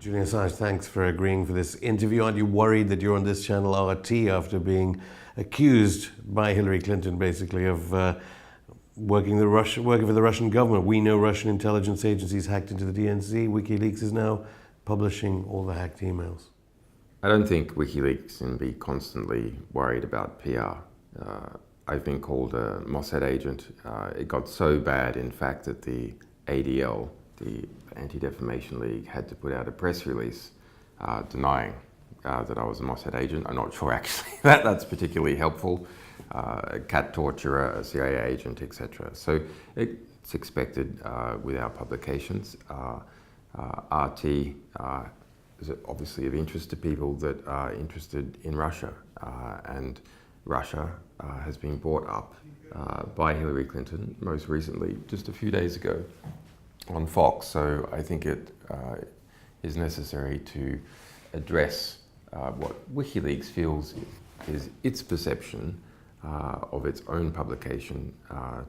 Julian Assange, thanks for agreeing for this interview. Aren't you worried that you're on this channel RT after being accused by Hillary Clinton, basically, of working for the Russian government? We know Russian intelligence agencies hacked into the DNC. WikiLeaks is now publishing all the hacked emails. I don't think WikiLeaks can be constantly worried about PR. I've been called a Mossad agent. It got so bad, in fact, that the ADL, the Anti-Defamation League, had to put out a press release denying that I was a Mossad agent. I'm not sure actually that's particularly helpful. A cat torturer, a CIA agent, etc. So it's expected with our publications. RT is obviously of interest to people that are interested in Russia, and Russia has been brought up by Hillary Clinton, most recently, just a few days ago, on Fox. So I think it is necessary to address what WikiLeaks feels is its perception of its own publication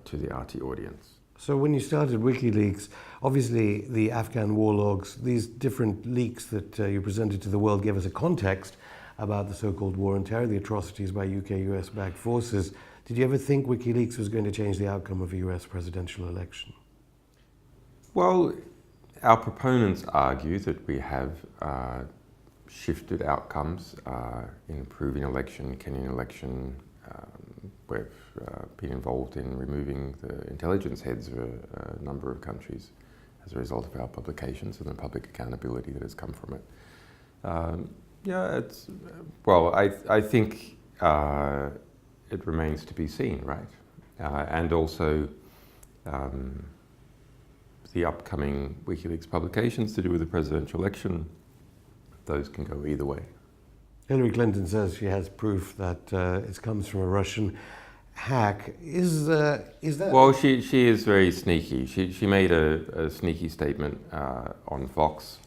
to the RT audience. So when you started WikiLeaks, obviously the Afghan war logs, these different leaks that you presented to the world gave us a context about the so-called war on terror, the atrocities by UK-US-backed forces. Did you ever think WikiLeaks was going to change the outcome of a US presidential election? Well, our proponents argue that we have shifted outcomes in improving election, Kenyan election. We've been involved in removing the intelligence heads of a number of countries as a result of our publications and the public accountability that has come from it. I think it remains to be seen, right? And also the upcoming WikiLeaks publications to do with the presidential election, those can go either way. Hillary Clinton says she has proof that it comes from a Russian hack. Is that... Well, she is very sneaky. She made a sneaky statement on Fox,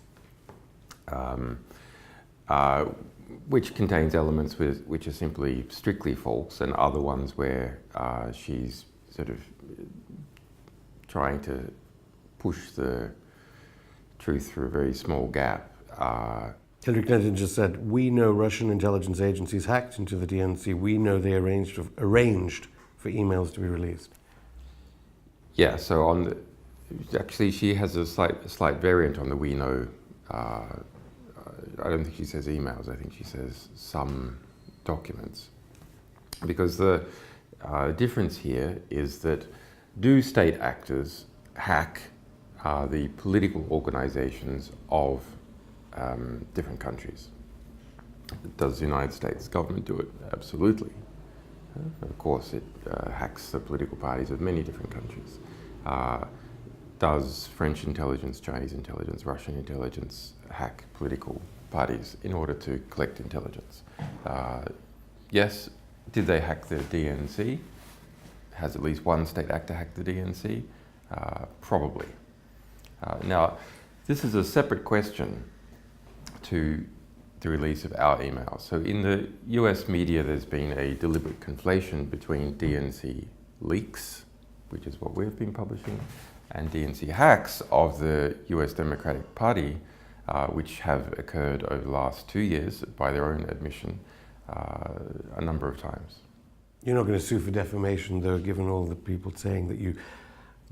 which contains elements which are simply strictly false, and other ones where she's sort of trying to push the truth through a very small gap. Hillary Clinton just said, we know Russian intelligence agencies hacked into the DNC. We know they arranged for emails to be released. Yeah, so actually she has a slight variant on the we know. I don't think she says emails, I think she says some documents. Because the difference here is that do state actors hack the political organizations of different countries? Does the United States government do it? Absolutely. Of course, it hacks the political parties of many different countries. Does French intelligence, Chinese intelligence, Russian intelligence hack political parties in order to collect intelligence? Yes. Did they hack the DNC? Has at least one state actor hacked the DNC? Probably. Now, this is a separate question to the release of our emails. So in the US media, there's been a deliberate conflation between DNC leaks, which is what we've been publishing, and DNC hacks of the US Democratic Party, which have occurred over the last 2 years, by their own admission, a number of times. You're not going to sue for defamation, though, given all the people saying that you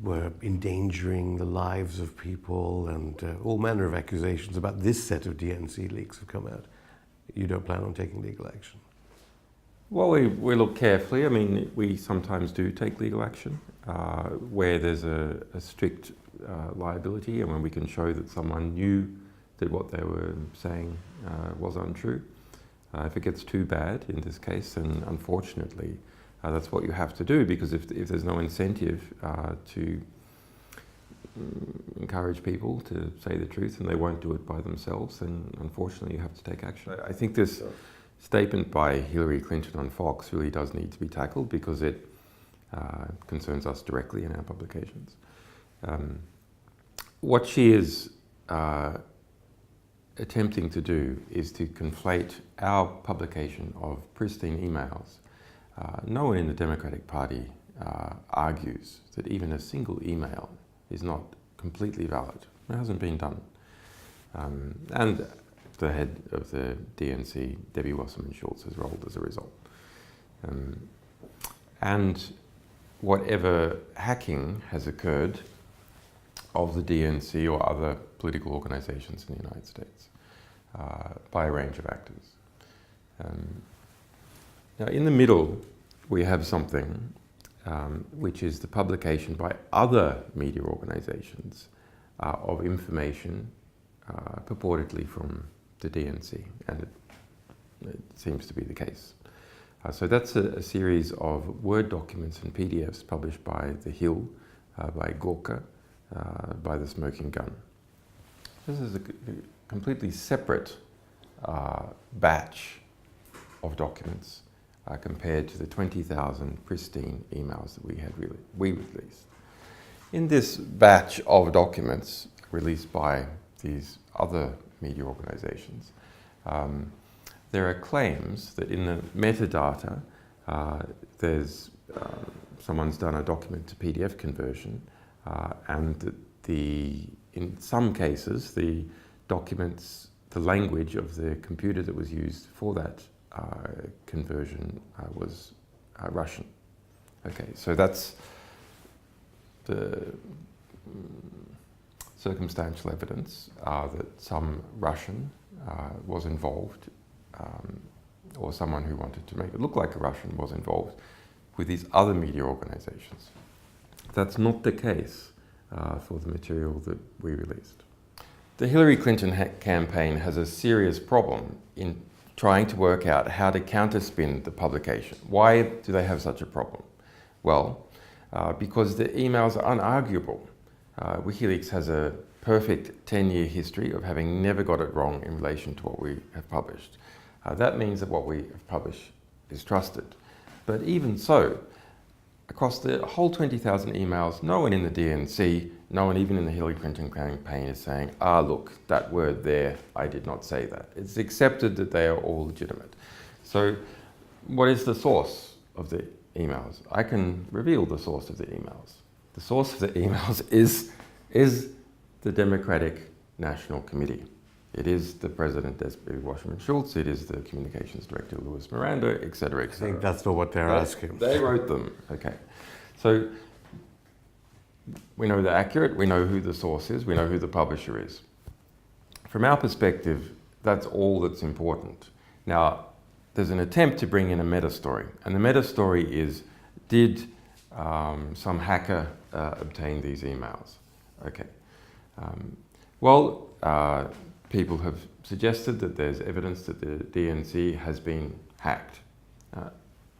were endangering the lives of people, and all manner of accusations about this set of DNC leaks have come out. You don't plan on taking legal action? Well, we look carefully. I mean, we sometimes do take legal action where there's a strict liability, and when we can show that someone knew that what they were saying was untrue. If it gets too bad in this case, then unfortunately that's what you have to do, because if there's no incentive to encourage people to say the truth and they won't do it by themselves, then unfortunately you have to take action. I think this statement by Hillary Clinton on Fox really does need to be tackled, because it concerns us directly in our publications. What she is attempting to do is to conflate our publication of pristine emails. No one in the Democratic Party argues that even a single email is not completely valid. It hasn't been done. And the head of the DNC, Debbie Wasserman-Schultz, has rolled as a result. And whatever hacking has occurred of the DNC or other political organizations in the United States by a range of actors. Now, in the middle, we have something which is the publication by other media organizations of information purportedly from the DNC, and it seems to be the case. So that's a series of Word documents and PDFs published by The Hill, by Gorka, by The Smoking Gun. This is a completely separate batch of documents compared to the 20,000 pristine emails that we released. In this batch of documents released by these other media organizations, there are claims that in the metadata, someone's done a document to PDF conversion, and that in some cases, the documents, the language of the computer that was used for that conversion was Russian. Okay, so that's the circumstantial evidence that some Russian was involved, or someone who wanted to make it look like a Russian was involved with these other media organizations. That's not the case for the material that we released. The Hillary Clinton campaign has a serious problem in trying to work out how to counterspin the publication. Why do they have such a problem? Well, because the emails are unarguable. WikiLeaks has a perfect 10-year history of having never got it wrong in relation to what we have published. That means that what we have published is trusted. But even so, across the whole 20,000 emails, no one in the DNC, no one even in the Hillary Clinton campaign is saying, look, that word there, I did not say that. It's accepted that they are all legitimate. So what is the source of the emails? I can reveal the source of the emails. The source of the emails is the Democratic National Committee. It is the President, Debbie Wasserman-Schultz, it is the Communications Director, Louis Miranda, et cetera, et cetera. I think that's not what they're asking. They wrote them, okay. So we know they're accurate, we know who the source is, we know who the publisher is. From our perspective, that's all that's important. Now, there's an attempt to bring in a meta-story, and the meta-story is, did some hacker obtain these emails? Okay. People have suggested that there's evidence that the DNC has been hacked.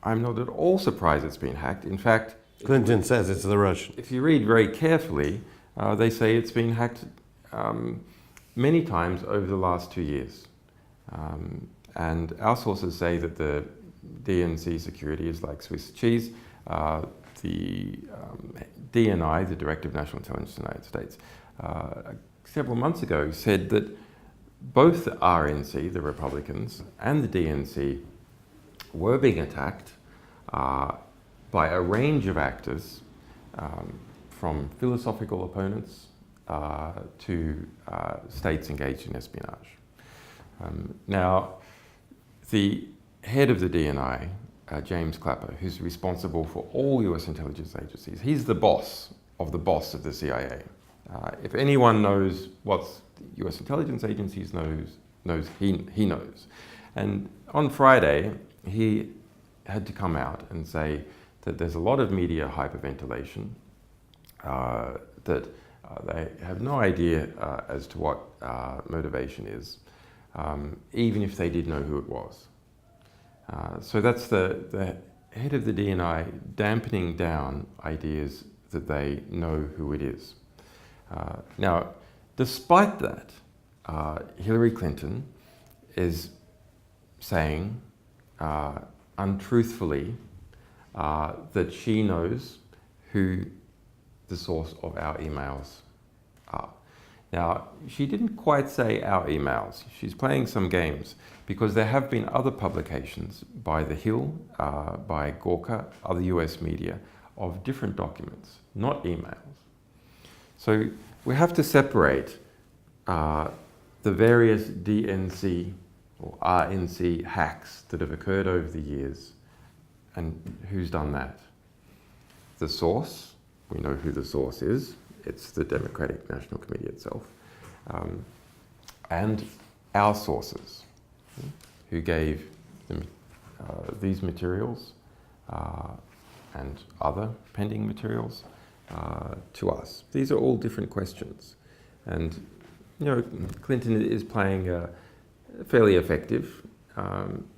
I'm not at all surprised it's been hacked. In fact, Clinton says it's the Russian. If you read very carefully, they say it's been hacked many times over the last 2 years. And our sources say that the DNC security is like Swiss cheese. The DNI, the Director of National Intelligence in the United States, several months ago said that both the RNC, the Republicans, and the DNC were being attacked by a range of actors, from philosophical opponents to states engaged in espionage. Now, the head of the DNI, James Clapper, who's responsible for all US intelligence agencies, he's the boss of the CIA. If anyone knows what US intelligence agencies he knows. And on Friday, he had to come out and say that there's a lot of media hyperventilation, that they have no idea as to what motivation is, even if they did know who it was. So that's the head of the DNI dampening down ideas that they know who it is. Now, despite that, Hillary Clinton is saying untruthfully that she knows who the source of our emails are. Now, she didn't quite say our emails. She's playing some games because there have been other publications by The Hill, by Gorka, other US media, of different documents, not emails. So we have to separate the the various DNC or RNC hacks that have occurred over the years. And who's done that? The source, we know who the source is. It's the Democratic National Committee itself. And our sources, who gave them, these materials and other pending materials to us. These are all different questions. And, you know, Clinton is playing a fairly effective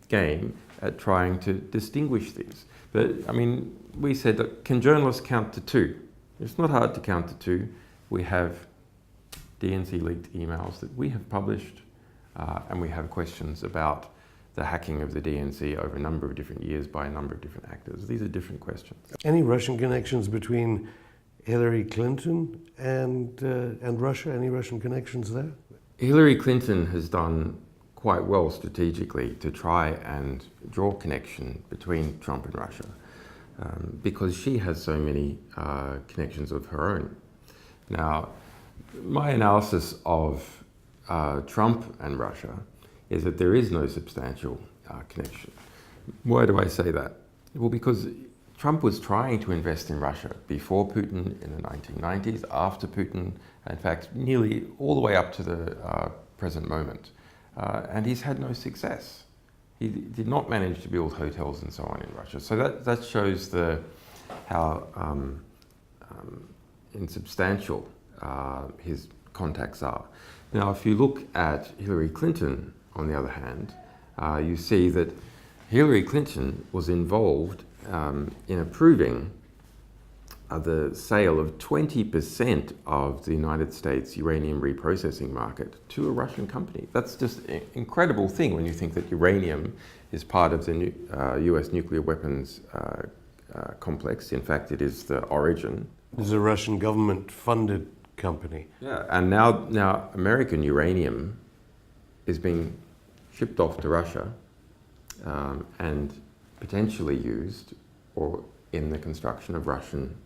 game at trying to distinguish these. But, I mean, we said, look, can journalists count to two? It's not hard to count to two. We have DNC leaked emails that we have published, and we have questions about the hacking of the DNC over a number of different years by a number of different actors. These are different questions. Any Russian connections between Hillary Clinton and Russia? Any Russian connections there? Hillary Clinton has done quite well strategically to try and draw connection between Trump and Russia, because she has so many connections of her own. Now, my analysis of Trump and Russia is that there is no substantial connection. Why do I say that? Well, because Trump was trying to invest in Russia before Putin in the 1990s, after Putin, in fact, nearly all the way up to the present moment. And he's had no success. He did not manage to build hotels and so on in Russia. So that shows how insubstantial his contacts are. Now, if you look at Hillary Clinton, on the other hand, you see that Hillary Clinton was involved in approving the sale of 20% of the United States uranium reprocessing market to a Russian company. That's just an incredible thing when you think that uranium is part of the US nuclear weapons complex. In fact, it is the origin. This is a Russian government-funded company. Yeah, and now American uranium is being shipped off to Russia and potentially used or in the construction of Russian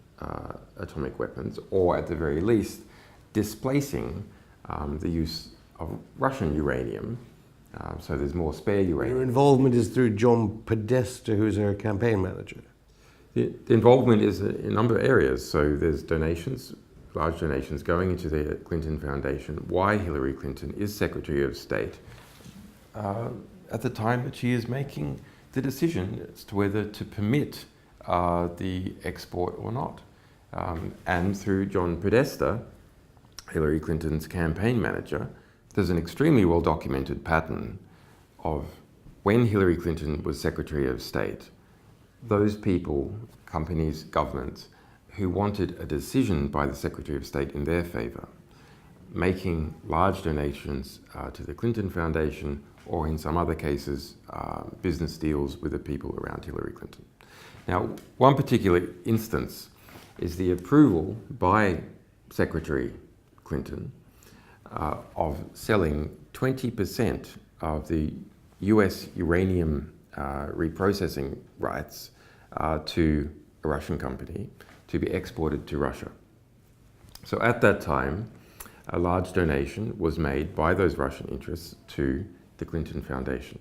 atomic weapons, or at the very least displacing the use of Russian uranium. So there's more spare uranium. Your involvement is through John Podesta, who's our campaign manager. The involvement is in a number of areas. So there's donations, large donations going into the Clinton Foundation. Why Hillary Clinton is Secretary of State at the time that she is making the decision as to whether to permit the export or not. And through John Podesta, Hillary Clinton's campaign manager, there's an extremely well-documented pattern of when Hillary Clinton was Secretary of State, those people, companies, governments, who wanted a decision by the Secretary of State in their favor, making large donations to the Clinton Foundation, or in some other cases, business deals with the people around Hillary Clinton. Now, one particular instance is the approval by Secretary Clinton of selling 20% of the US uranium reprocessing rights to a Russian company to be exported to Russia. So at that time, a large donation was made by those Russian interests to the Clinton Foundation.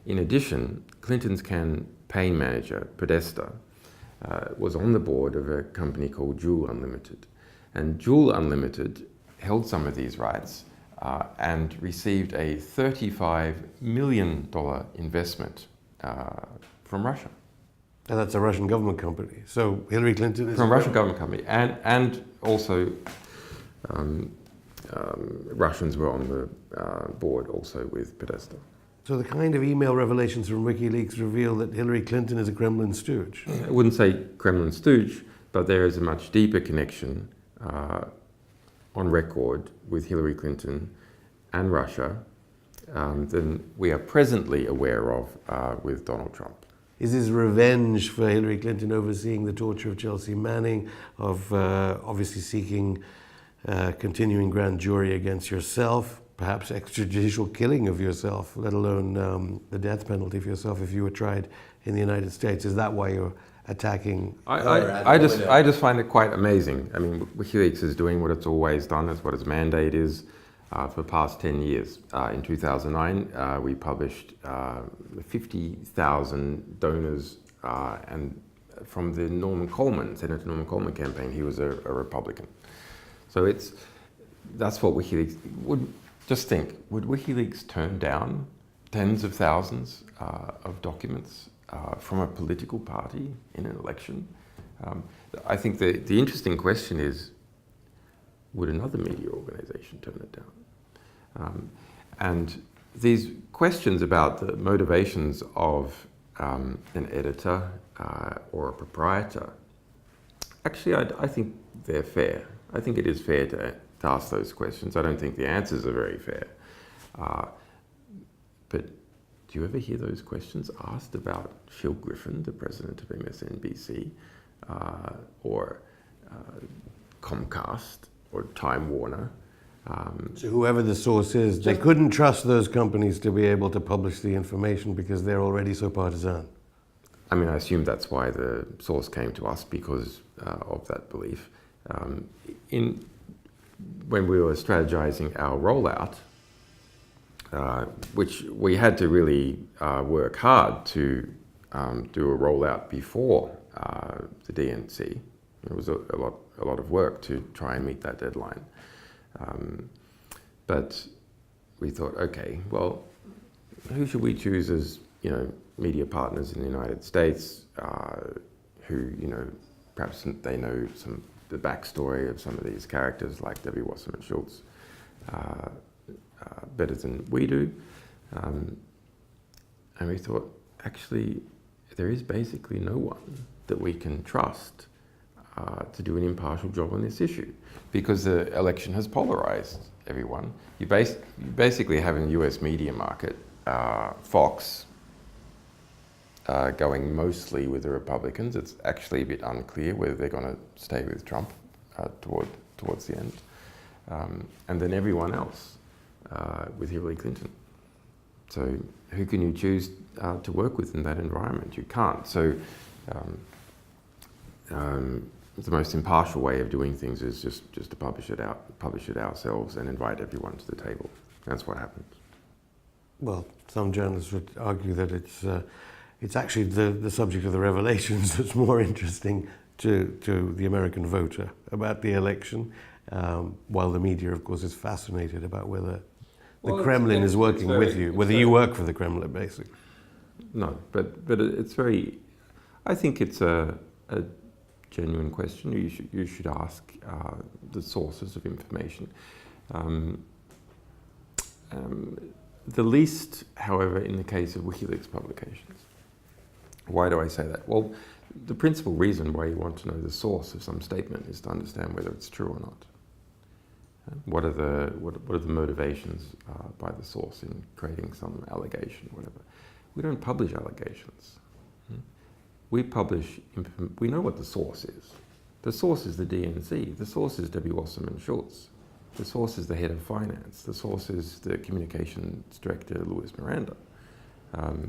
In addition, Clinton's campaign manager, Podesta, was on the board of a company called Juul Unlimited. And Juul Unlimited held some of these rights and received a $35 million investment from Russia. And that's a Russian government company. So Hillary Clinton is... From a Russian government company. And also Russians were on the board also with Podesta. So the kind of email revelations from WikiLeaks reveal that Hillary Clinton is a Kremlin stooge. I wouldn't say Kremlin stooge, but there is a much deeper connection on record with Hillary Clinton and Russia than we are presently aware of with Donald Trump. Is this revenge for Hillary Clinton overseeing the torture of Chelsea Manning, of obviously seeking continuing grand jury against yourself, perhaps extrajudicial killing of yourself, let alone the death penalty for yourself if you were tried in the United States? Is that why you're attacking? I just find it quite amazing. I mean, WikiLeaks is doing what it's always done. It's what its mandate is. for the past 10 years. In 2009, we published 50,000 donors and from the Senator Norman Coleman campaign. He was a Republican. So that's what WikiLeaks would. Just think, would WikiLeaks turn down tens of thousands of documents from a political party in an election? I think the interesting question is, would another media organization turn it down? And these questions about the motivations of an editor or a proprietor, actually I think they're fair. I think it is fair to ask those questions. I don't think the answers are very fair. But do you ever hear those questions asked about Phil Griffin, the president of MSNBC, or Comcast, or Time Warner? So whoever the source is, they couldn't trust those companies to be able to publish the information because they're already so partisan. I mean, I assume that's why the source came to us, because of that belief. When we were strategizing our rollout, which we had to really work hard to do a rollout before the DNC. It was a lot of work to try and meet that deadline. But we thought, okay, well, who should we choose as media partners in the United States who perhaps they know the backstory of some of these characters like Debbie Wasserman Schultz better than we do. And we thought, actually, there is basically no one that we can trust to do an impartial job on this issue, because the election has polarized everyone. You basically have in the US media market Fox going mostly with the Republicans. It's actually a bit unclear whether they're going to stay with Trump towards the end. And then everyone else with Hillary Clinton. So who can you choose to work with in that environment? You can't. So the most impartial way of doing things is just to publish it ourselves and invite everyone to the table. That's what happens. Well, some journalists would argue that it's actually the subject of the revelations that's more interesting to the American voter about the election, while the media, of course, is fascinated about whether the Kremlin is working with you, whether you work for the Kremlin, basically. No, but it's very. I think it's a genuine question. You should ask the sources of information. The least, however, in the case of WikiLeaks publications. Why do I say that? Well, the principal reason why you want to know the source of some statement is to understand whether it's true or not. What are the motivations by the source in creating some allegation, whatever? We don't publish allegations. We know what the source is. The source is the DNC. The source is Debbie Wasserman Schultz. The source is the head of finance. The source is the communications director, Luis Miranda.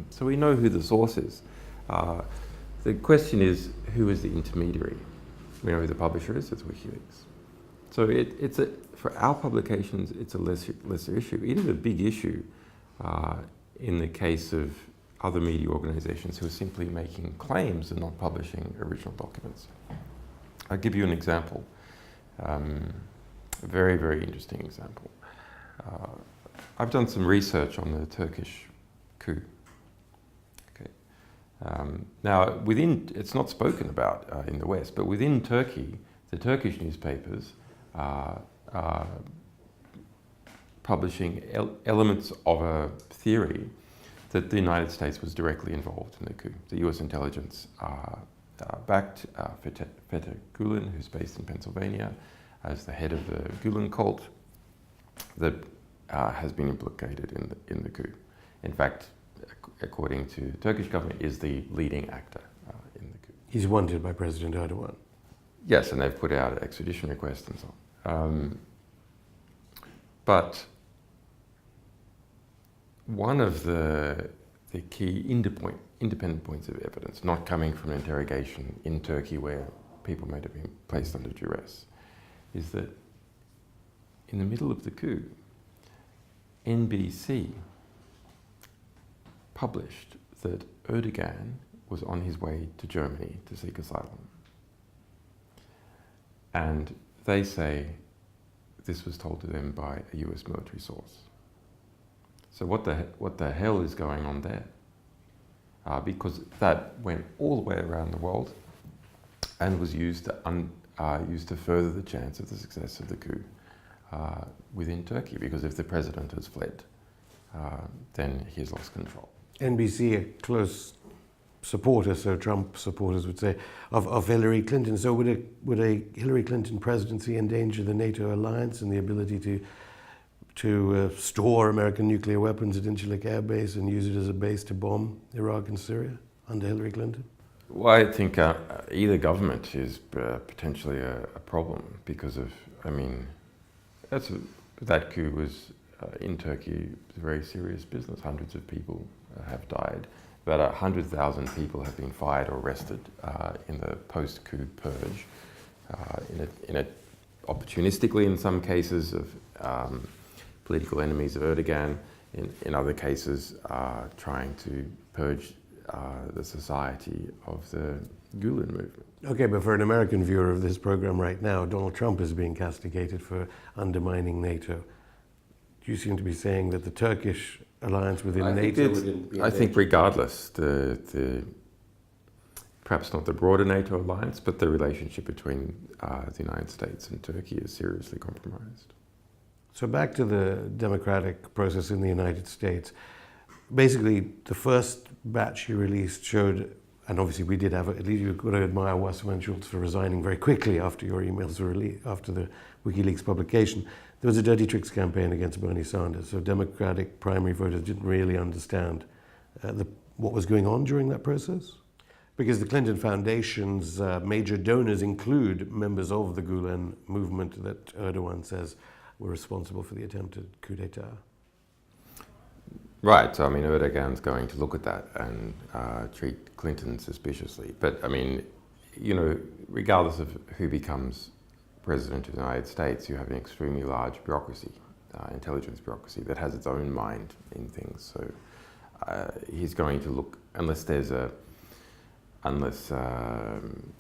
So we know who the source is. The question is, who is the intermediary? We know who the publisher is. It's WikiLeaks. So for our publications, it's a lesser issue. It is a big issue in the case of other media organizations who are simply making claims and not publishing original documents. I'll give you an example. A very, very interesting example. I've done some research on the Turkish coup. Okay. Now, it's not spoken about in the West, but within Turkey, the Turkish newspapers are publishing elements of a theory that the United States was directly involved in the coup. The US intelligence backed Fethullah Gulen, who's based in Pennsylvania, as the head of the Gulen cult, that has been implicated in the coup. In fact, according to the Turkish government, is the leading actor in the coup. He's wanted by President Erdogan. Yes, and they've put out an extradition request and so on. But one of the key independent points of evidence, not coming from an interrogation in Turkey where people may have been placed under duress, is that in the middle of the coup, NBC published that Erdogan was on his way to Germany to seek asylum. And they say this was told to them by a US military source. So what the hell is going on there? Because that went all the way around the world and was used to further the chance of the success of the coup within Turkey. Because if the president has fled, then he has lost control. NBC, a close supporter, so Trump supporters would say, of Hillary Clinton. So would a Hillary Clinton presidency endanger the NATO alliance and the ability to store American nuclear weapons at Incirlik Air Base and use it as a base to bomb Iraq and Syria under Hillary Clinton? Well, I think either government is potentially a problem because of, I mean, that coup was in Turkey a very serious business. Hundreds of people have died. About 100,000 people have been fired or arrested in the post-coup purge, opportunistically in some cases of political enemies of Erdogan, in other cases trying to purge the society of the Gulen movement. Okay, but for an American viewer of this program right now, Donald Trump is being castigated for undermining NATO. You seem to be saying that the Turkish alliance within NATO would be I think regardless, perhaps not the broader NATO alliance, but the relationship between the United States and Turkey is seriously compromised. So back to the democratic process in the United States. Basically, the first batch you released showed, and obviously we did have, at least you've got to admire Wasserman Schultz for resigning very quickly after your emails were released, after the WikiLeaks publication. There was a dirty tricks campaign against Bernie Sanders, so Democratic primary voters didn't really understand what was going on during that process. Because the Clinton Foundation's major donors include members of the Gulen movement that Erdogan says were responsible for the attempted coup d'etat. Right, so I mean, Erdogan's going to look at that and treat Clinton suspiciously. But I mean, you know, regardless of who becomes president of the United States, you have an extremely large bureaucracy, intelligence bureaucracy, that has its own mind in things. So he's going to look, unless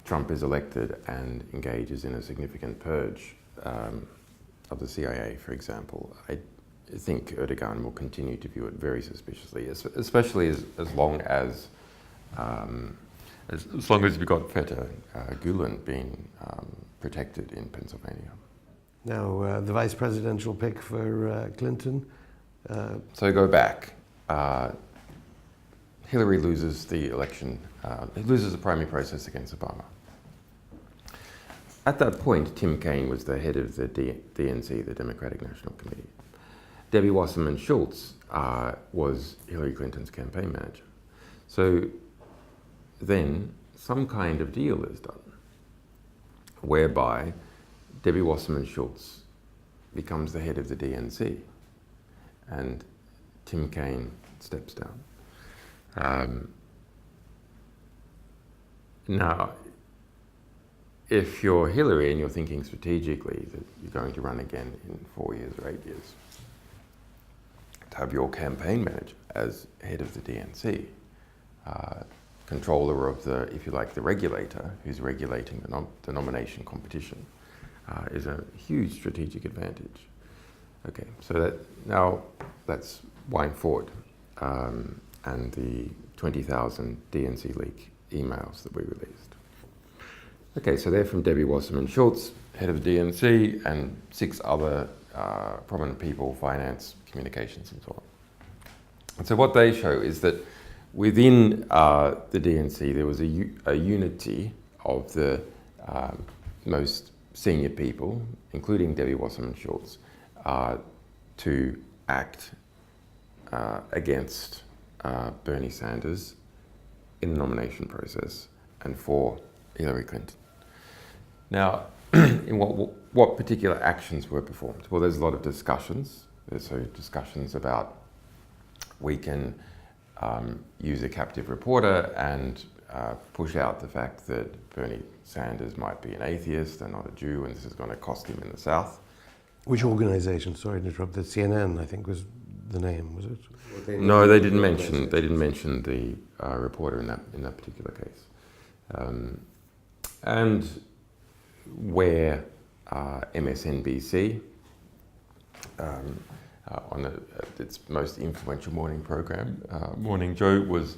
Trump is elected and engages in a significant purge of the CIA, for example, I think Erdogan will continue to view it very suspiciously, especially as long as we've got Feta Gulen being protected in Pennsylvania. Now, the vice presidential pick for Clinton. So go back. Hillary loses the election, loses the primary process against Obama. At that point, Tim Kaine was the head of the DNC, the Democratic National Committee. Debbie Wasserman Schultz was Hillary Clinton's campaign manager. So then some kind of deal is done whereby Debbie Wasserman Schultz becomes the head of the DNC and Tim Kaine steps down. Now, if you're Hillary and you're thinking strategically that you're going to run again in 4 years or 8 years, to have your campaign manager as head of the DNC, controller of the, if you like, the regulator who's regulating the nomination competition, is a huge strategic advantage. Okay, so let's wind forward, and the 20,000 DNC leak emails that we released. Okay, so they're from Debbie Wasserman Schultz, head of the DNC, and 6 other prominent people, finance, communications, and so on. And so what they show is that within the DNC, there was a unity of the most senior people, including Debbie Wasserman Schultz, to act against Bernie Sanders in the nomination process and for Hillary Clinton. Now, in what particular actions were performed? Well, there's a lot of discussions. There's discussions about we can use a captive reporter and push out the fact that Bernie Sanders might be an atheist and not a Jew, and this is going to cost him in the South. Which organization, sorry to interrupt, the CNN, I think, was the name, was it? No, they didn't mention. They didn't mention the reporter in that particular case, and where MSNBC on its most influential morning program, Morning Joe, was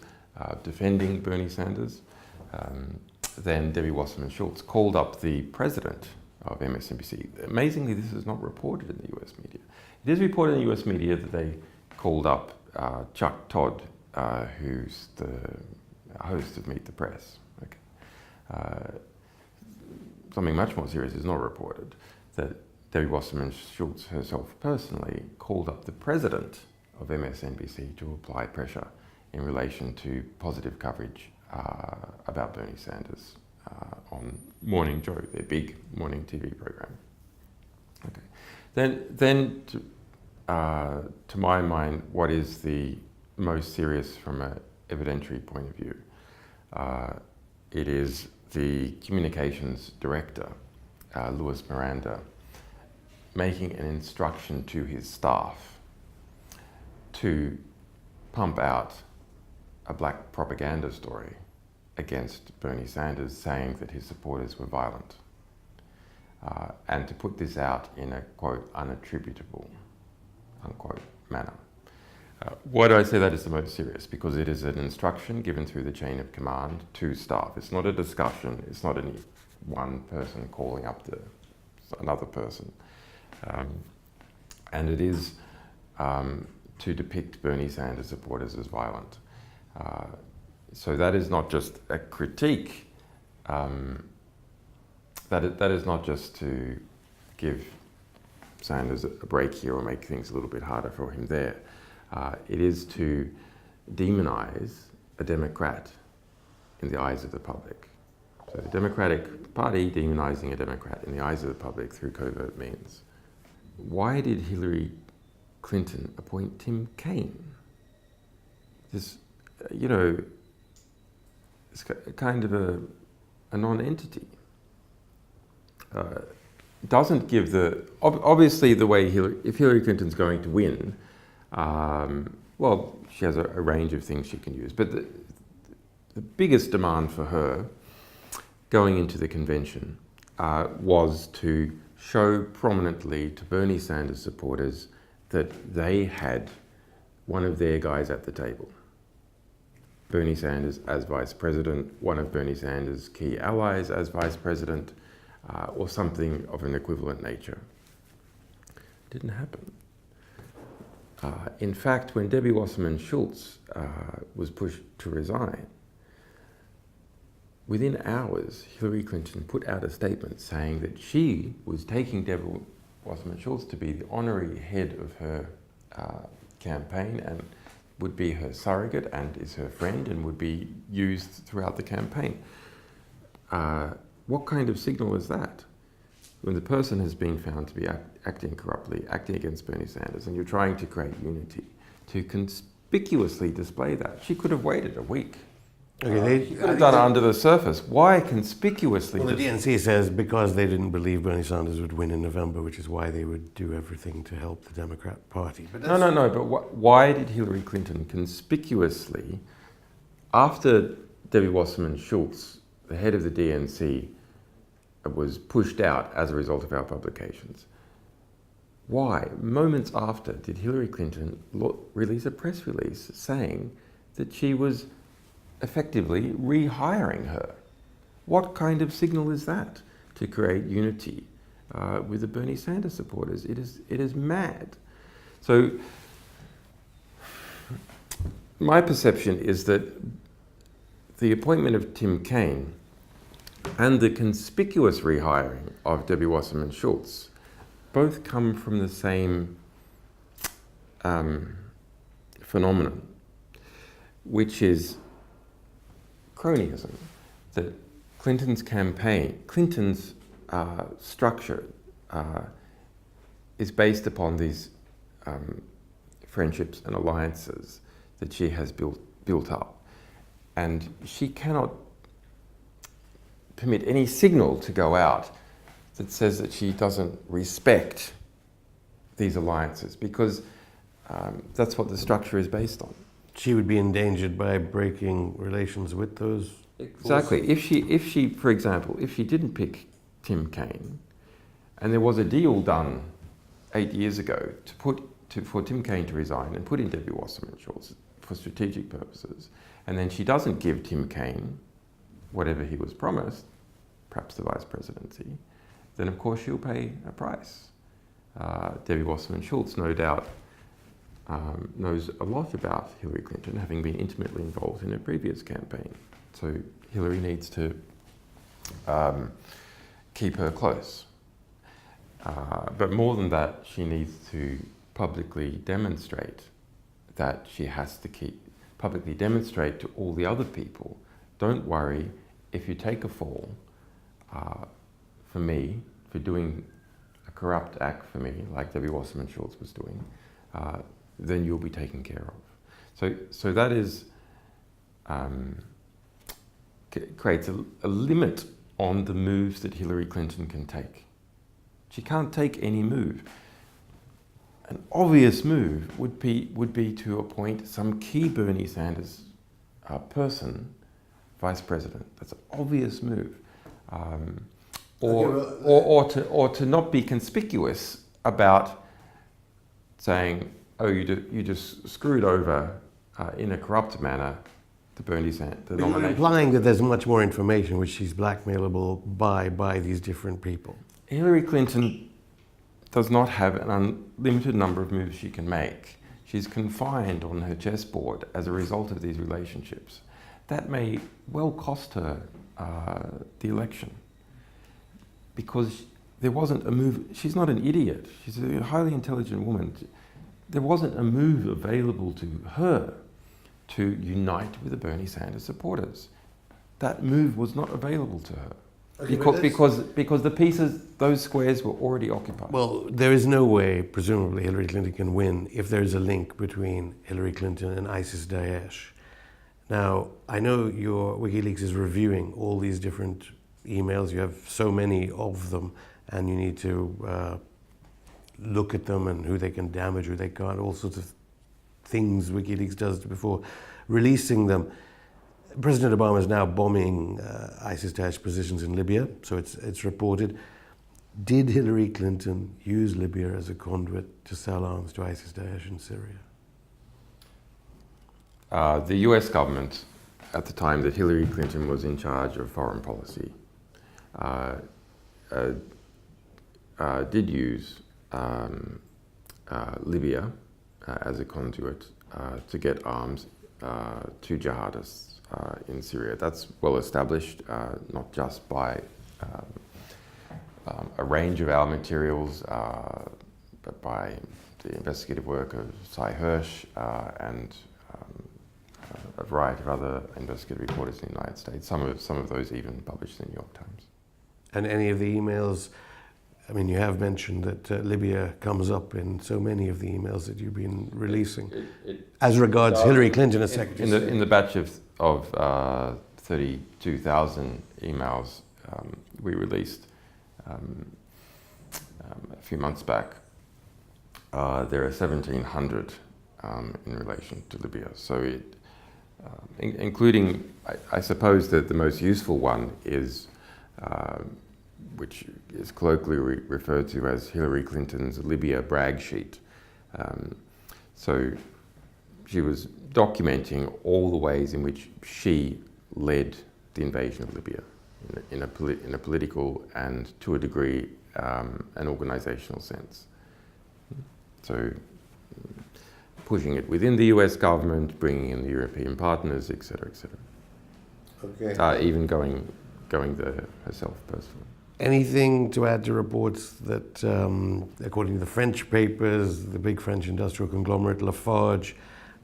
defending Bernie Sanders. Then Debbie Wasserman Schultz called up the president of MSNBC. Amazingly, this is not reported in the US media. It is reported in the US media that they called up Chuck Todd, who's the host of Meet the Press. Okay. Something much more serious is not reported, that Debbie Wasserman Schultz herself personally called up the president of MSNBC to apply pressure in relation to positive coverage about Bernie Sanders on Morning Joe, their big morning TV program. Okay. Then to my mind, what is the most serious from an evidentiary point of view? It is the communications director, Louis Miranda, making an instruction to his staff to pump out a black propaganda story against Bernie Sanders, saying that his supporters were violent, and to put this out in a, quote, unattributable, unquote, manner. Why do I say that is the most serious? Because it is an instruction given through the chain of command to staff. It's not a discussion. It's not any one person calling up another person. And it is to depict Bernie Sanders supporters as violent. So that is not just a critique. That is not just to give Sanders a break here or make things a little bit harder for him there. It is to demonize a Democrat in the eyes of the public. So the Democratic Party demonizing a Democrat in the eyes of the public through covert means. Why did Hillary Clinton appoint Tim Kaine? This, it's kind of a non-entity. Doesn't give obviously the way if Hillary Clinton's going to win, well, she has a range of things she can use, but the biggest demand for her going into the convention was to show prominently to Bernie Sanders supporters that they had one of their guys at the table. Bernie Sanders as vice president, one of Bernie Sanders' key allies as vice president, or something of an equivalent nature. Didn't happen. In fact, when Debbie Wasserman Schultz was pushed to resign, within hours, Hillary Clinton put out a statement saying that she was taking Debbie Wasserman Schultz to be the honorary head of her campaign and would be her surrogate and is her friend and would be used throughout the campaign. What kind of signal is that? When the person has been found to be acting corruptly, acting against Bernie Sanders, and you're trying to create unity, to conspicuously display that. She could have waited a week. Okay, she could have done it under the surface. Why conspicuously? Well, the DNC says because they didn't believe Bernie Sanders would win in November, which is why they would do everything to help the Democrat Party. But no. But why did Hillary Clinton conspicuously, after Debbie Wasserman Schultz, the head of the DNC, was pushed out as a result of our publications, why, moments after, did Hillary Clinton release a press release saying that she was effectively rehiring her? What kind of signal is that to create unity with the Bernie Sanders supporters? It is mad. So my perception is that the appointment of Tim Kaine and the conspicuous rehiring of Debbie Wasserman Schultz both come from the same phenomenon, which is cronyism. That Clinton's campaign, Clinton's structure is based upon these friendships and alliances that she has built up. And she cannot permit any signal to go out that says that she doesn't respect these alliances, because That's what the structure is based on. She would be endangered by breaking relations with those. Exactly. If she, for example, if she didn't pick Tim Kaine, and there was a deal done 8 years ago for Tim Kaine to resign and put in Debbie Wasserman-Schultz for strategic purposes, and then she doesn't give Tim Kaine whatever he was promised, perhaps the vice presidency, then of course she'll pay a price. Debbie Wasserman-Schultz, no doubt, knows a lot about Hillary Clinton, having been intimately involved in her previous campaign. So Hillary needs to keep her close. But more than that, she needs to publicly demonstrate that she has to publicly demonstrate to all the other people, don't worry, if you take a fall for me, for doing a corrupt act for me, like Debbie Wasserman-Schultz was doing, then you'll be taken care of. So that is, creates a limit on the moves that Hillary Clinton can take. She can't take any move. An obvious move would be to appoint some key Bernie Sanders person vice president. That's an obvious move. Or to not be conspicuous about saying, oh, you just screwed over in a corrupt manner the Bernie Sanders nomination. You're implying that there's much more information which she's blackmailable by these different people. Hillary Clinton does not have an unlimited number of moves she can make. She's confined on her chessboard as a result of these relationships. That may well cost her the election, because there wasn't a move. She's not an idiot. She's a highly intelligent woman. There wasn't a move available to her to unite with the Bernie Sanders supporters. That move was not available to her. Okay, because the pieces, those squares were already occupied. Well, there is no way, presumably, Hillary Clinton can win if there is a link between Hillary Clinton and ISIS-Daesh. Now, I know your WikiLeaks is reviewing all these different emails. You have so many of them, and you need to look at them and who they can damage, who they can't, all sorts of things WikiLeaks does before releasing them. President Obama is now bombing ISIS-Daesh positions in Libya, so it's reported. Did Hillary Clinton use Libya as a conduit to sell arms to ISIS-Daesh in Syria? The US government, at the time that Hillary Clinton was in charge of foreign policy, did use Libya as a conduit to get arms to jihadists in Syria. That's well established, not just by a range of our materials, but by the investigative work of Cy Hirsch and a variety of other investigative reporters in the United States. Some of those even published in the New York Times. And any of the emails, I mean, you have mentioned that Libya comes up in so many of the emails that you've been releasing. As regards Hillary Clinton as Secretary of State. In the batch of 32,000 emails we released a few months back, there are 1,700 in relation to Libya. So including, I suppose that the most useful one is which is colloquially referred to as Hillary Clinton's Libya brag sheet. So she was documenting all the ways in which she led the invasion of Libya in a political and, to a degree, an organizational sense. So pushing it within the US government, bringing in the European partners, et cetera, et cetera. Okay. Even going there herself personally. Anything to add to reports that, according to the French papers, the big French industrial conglomerate Lafarge,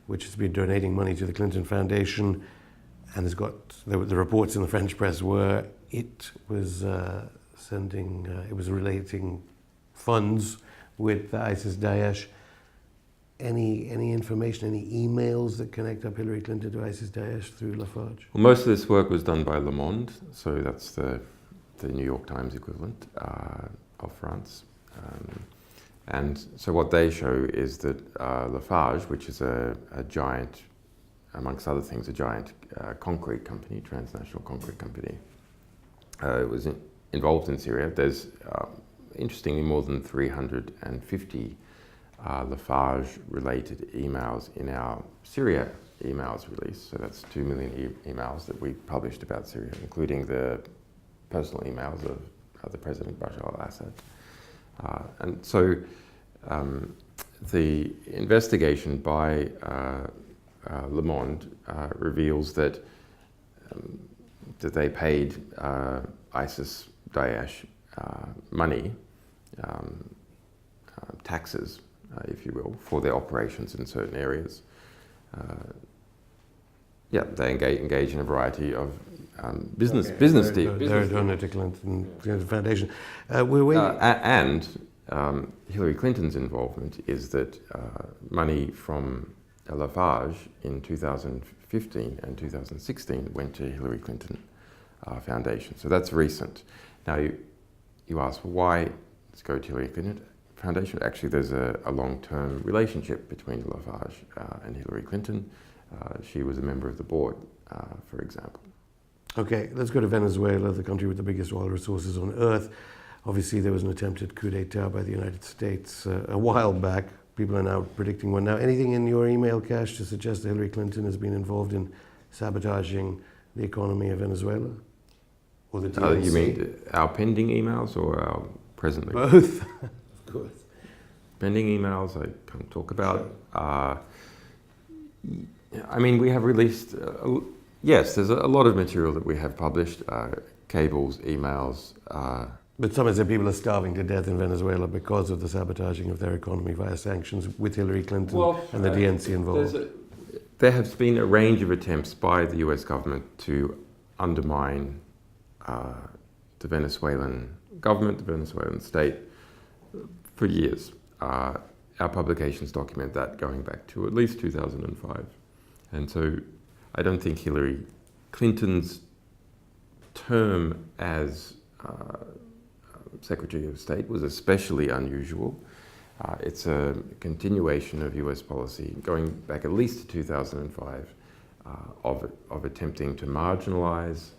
which has been donating money to the Clinton Foundation, and has got the reports in the French press were it was it was relating funds with ISIS-Daesh. Any information, any emails that connect up Hillary Clinton to ISIS-Daesh through Lafarge? Well, most of this work was done by Le Monde, so that's the New York Times equivalent of France. And so what they show is that Lafarge, which is a giant, amongst other things, a giant concrete company, transnational concrete company, was involved in Syria. There's, interestingly, more than 350 Lafarge-related emails in our Syria emails release. So that's 2 million emails that we published about Syria, including the personal emails of the President Bashar al-Assad. And so the investigation by Le Monde reveals that they paid ISIS, Daesh money, taxes, if you will, for their operations in certain areas. Yeah, they engage in a variety of business deals. They're a donor to Clinton Foundation. We're waiting. And Hillary Clinton's involvement is that money from Lafarge in 2015 and 2016 went to Hillary Clinton Foundation. So that's recent. Now you ask, well, why let's go to Hillary Clinton Foundation? Actually, there's a long-term relationship between Lafarge and Hillary Clinton. She was a member of the board, for example. Okay, let's go to Venezuela, the country with the biggest oil resources on earth. Obviously, there was an attempted coup d'etat by the United States a while back. People are now predicting one. Now, anything in your email cache to suggest that Hillary Clinton has been involved in sabotaging the economy of Venezuela? Or the DNC? You mean our pending emails or our presently? Both, of course. Pending emails I can't talk about. Sure. I mean, we have released, yes, there's a lot of material that we have published, cables, emails. But some have said people are starving to death in Venezuela because of the sabotaging of their economy via sanctions with Hillary Clinton and the DNC involved. There has been a range of attempts by the US government to undermine the Venezuelan government, the Venezuelan state, for years. Our publications document that going back to at least 2005. And so I don't think Hillary Clinton's term as Secretary of State was especially unusual. It's a continuation of US policy going back at least to 2005 of attempting to marginalize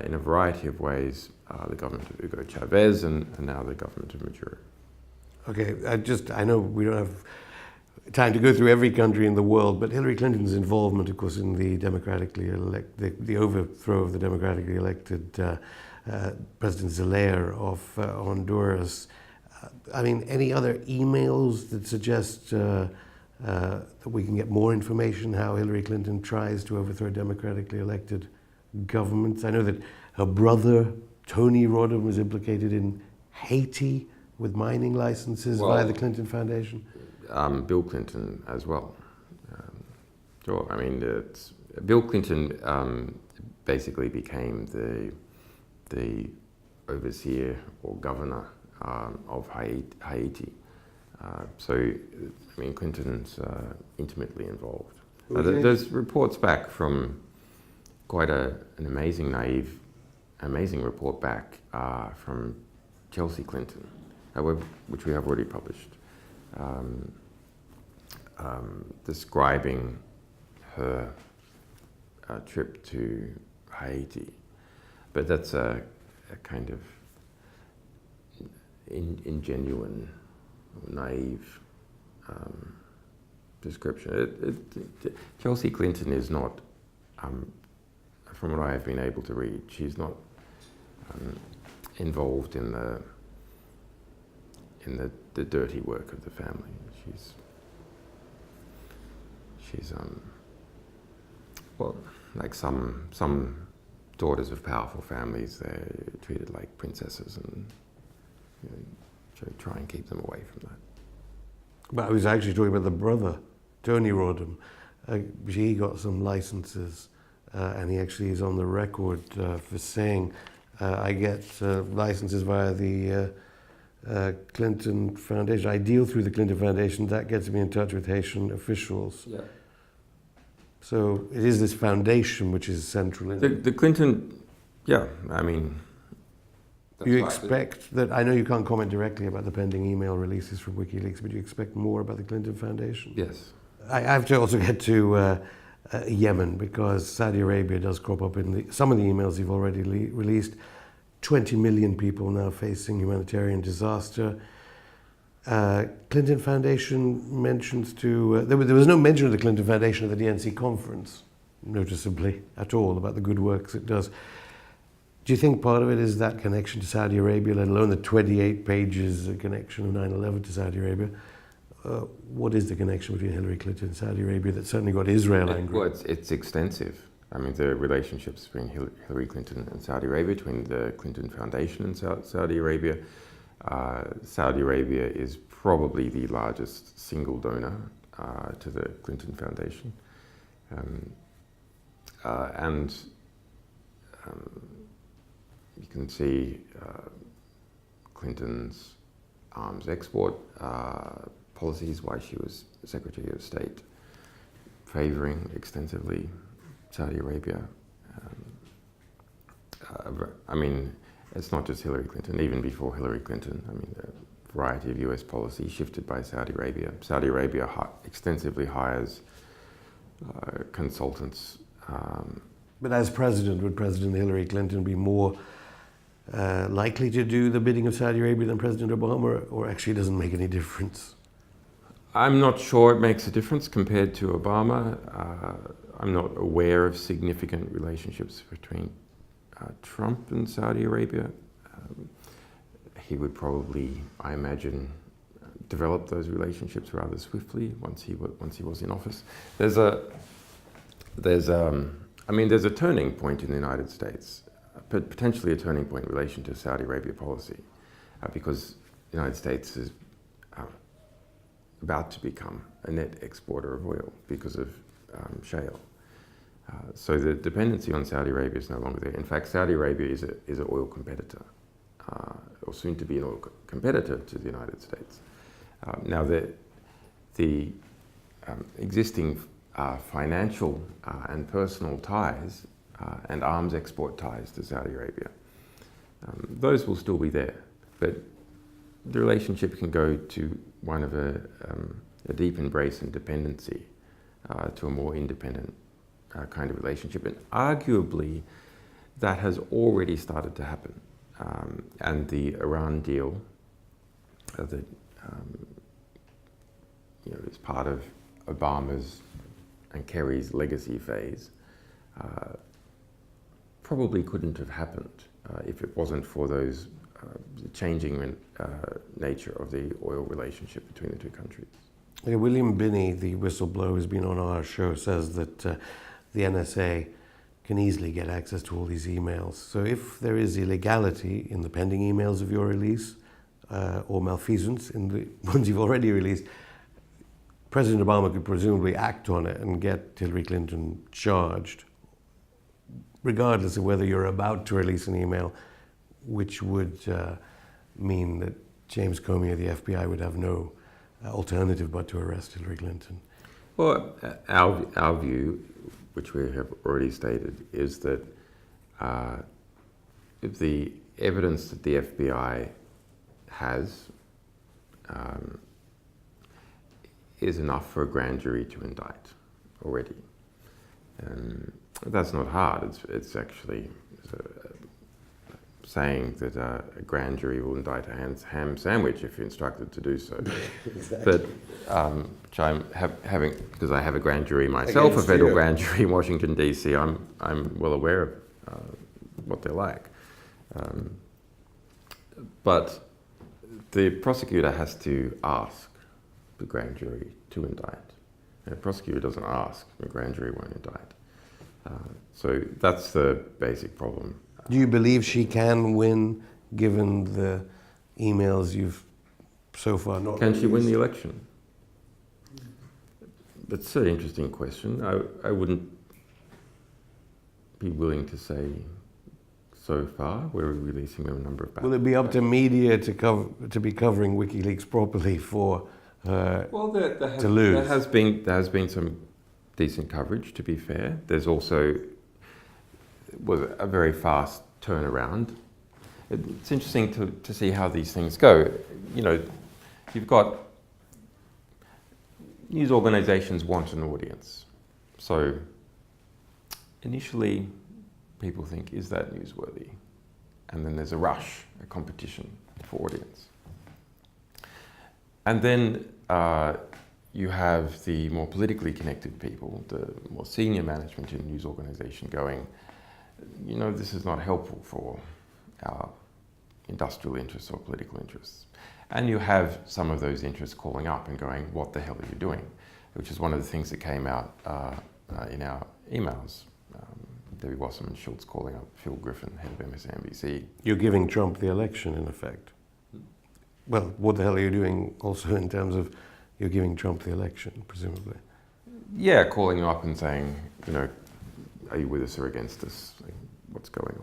in a variety of ways the government of Hugo Chavez and now the government of Maduro. Okay, I know we don't have time to go through every country in the world, but Hillary Clinton's involvement, of course, in the democratically the overthrow of the democratically elected President Zelaya of Honduras. I mean, any other emails that suggest that we can get more information how Hillary Clinton tries to overthrow democratically elected governments? I know that her brother, Tony Rodham, was implicated in Haiti with mining licenses via the Clinton Foundation. Bill Clinton as well. Sure, I mean, Bill Clinton basically became the overseer or governor of Haiti. So, I mean, Clinton's intimately involved. There's reports back from quite an amazing report back from Chelsea Clinton, which we have already published, describing her trip to Haiti. But that's a kind of ingenuine, naive description. Chelsea Clinton is not, from what I have been able to read, she's not involved in the dirty work of the family. She's well, like some daughters of powerful families, they're treated like princesses, and try and keep them away from that. But I was actually talking about the brother, Tony Rodham. He got some licenses, and he actually is on the record for saying, I get licenses via the Clinton Foundation. I deal through the Clinton Foundation. That gets me in touch with Haitian officials. Yeah. So it is this foundation which is central. The Clinton, yeah, I mean, Do you expect that, I know you can't comment directly about the pending email releases from WikiLeaks, but do you expect more about the Clinton Foundation? Yes. I have to also get to Yemen, because Saudi Arabia does crop up in some of the emails you've already released. 20 million people now facing humanitarian disaster. Clinton Foundation mentions there was no mention of the Clinton Foundation at the DNC conference, noticeably, at all, about the good works it does. Do you think part of it is that connection to Saudi Arabia, let alone the 28 pages connection of 9/11 to Saudi Arabia? What is the connection between Hillary Clinton and Saudi Arabia that certainly got Israel angry? Well, it's extensive. I mean, the relationships between Hillary Clinton and Saudi Arabia, between the Clinton Foundation and Saudi Arabia. Saudi Arabia is probably the largest single donor to the Clinton Foundation. You can see Clinton's arms export policies while she was Secretary of State, favoring extensively Saudi Arabia. I mean, it's not just Hillary Clinton, even before Hillary Clinton. I mean, the variety of US policy shifted by Saudi Arabia. Saudi Arabia extensively hires consultants. But as president, would President Hillary Clinton be more likely to do the bidding of Saudi Arabia than President Obama, or actually it doesn't make any difference? I'm not sure it makes a difference compared to Obama. I'm not aware of significant relationships between Trump and Saudi Arabia. He would probably, I imagine, develop those relationships rather swiftly once he was in office. There's a turning point in the United States, but potentially a turning point in relation to Saudi Arabia policy, because the United States is about to become a net exporter of oil because of shale. So the dependency on Saudi Arabia is no longer there. In fact, Saudi Arabia is an oil competitor, or soon to be an oil competitor to the United States. Now, the existing financial and personal ties and arms export ties to Saudi Arabia, those will still be there, but the relationship can go to one of a deep embrace and dependency to a more independent kind of relationship. And arguably, that has already started to happen. And the Iran deal that is part of Obama's and Kerry's legacy phase probably couldn't have happened if it wasn't for those changing nature of the oil relationship between the two countries. Okay, William Binney, the whistleblower who's been on our show, says that the NSA can easily get access to all these emails. So if there is illegality in the pending emails of your release or malfeasance in the ones you've already released, President Obama could presumably act on it and get Hillary Clinton charged, regardless of whether you're about to release an email, which would mean that James Comey or the FBI would have no alternative but to arrest Hillary Clinton. Well, our view, which we have already stated, is that if the evidence that the FBI has is enough for a grand jury to indict already. That's not hard. It's actually saying that a grand jury will indict a ham sandwich if instructed to do so. Exactly. But which I'm having, because I have a grand jury myself, against a federal grand jury in Washington D.C. I'm well aware of what they're like. But the prosecutor has to ask the grand jury to indict. And the prosecutor doesn't ask, the grand jury won't indict. So that's the basic problem. Do you believe she can win, given the emails you've so far not Can released? she win the election? That's an interesting question. I wouldn't be willing to say so far. We're releasing a number of Will it be up to media to be covering WikiLeaks properly for her to lose? There has been some decent coverage, to be fair. There's also was a very fast turnaround. it's interesting to see how these things go. You know, you've got news organizations want an audience. So initially people think, is that newsworthy? And then there's a rush, a competition for audience. And then you have the more politically connected people, the more senior management in a news organization going, you know, this is not helpful for our industrial interests or political interests. And you have some of those interests calling up and going, what the hell are you doing? Which is one of the things that came out in our emails. Debbie Wasserman Schultz calling up Phil Griffin, head of MSNBC. You're giving Trump the election, in effect. Well, what the hell are you doing also in terms of you're giving Trump the election, presumably? Yeah, calling him up and saying, you know, are you with us or against us? Like, what's going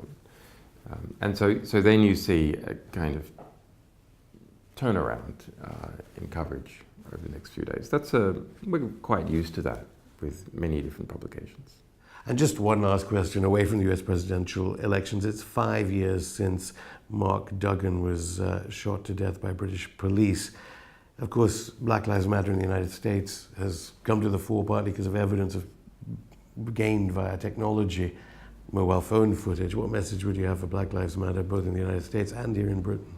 on? And so then you see a kind of turnaround in coverage over the next few days. We're quite used to that with many different publications. And just one last question away from the US presidential elections. It's 5 years since Mark Duggan was shot to death by British police. Of course, Black Lives Matter in the United States has come to the fore partly because of evidence gained via technology, mobile phone footage. What message would you have for Black Lives Matter both in the United States and here in Britain?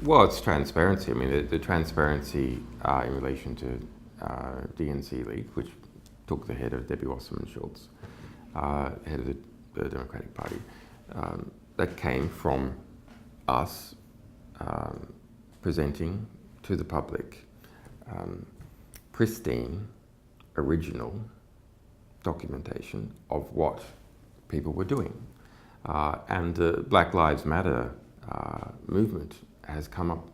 Well, it's transparency. I mean, the transparency in relation to DNC leak, which took the head of Debbie Wasserman Schultz, head of the Democratic Party, that came from us presenting to the public pristine, original documentation of what people were doing. And the Black Lives Matter movement has come up,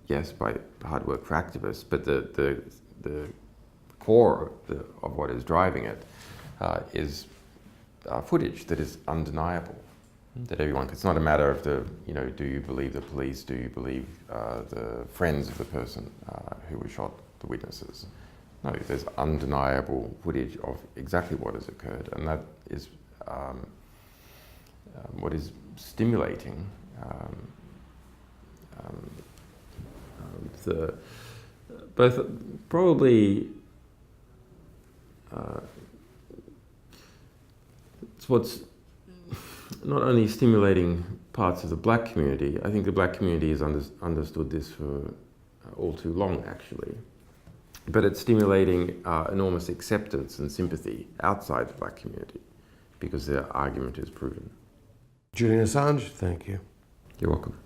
yes, by hard work for activists, but the core of what is driving it is footage that is undeniable, that everyone, it's not a matter of do you believe the police, do you believe the friends of the person who was shot, the witnesses. No, there's undeniable footage of exactly what has occurred, and that is what is stimulating both probably it's what's not only stimulating parts of the black community. I think the black community has understood this for all too long, actually. But it's stimulating enormous acceptance and sympathy outside the black community because their argument is proven. Julian Assange, thank you. You're welcome.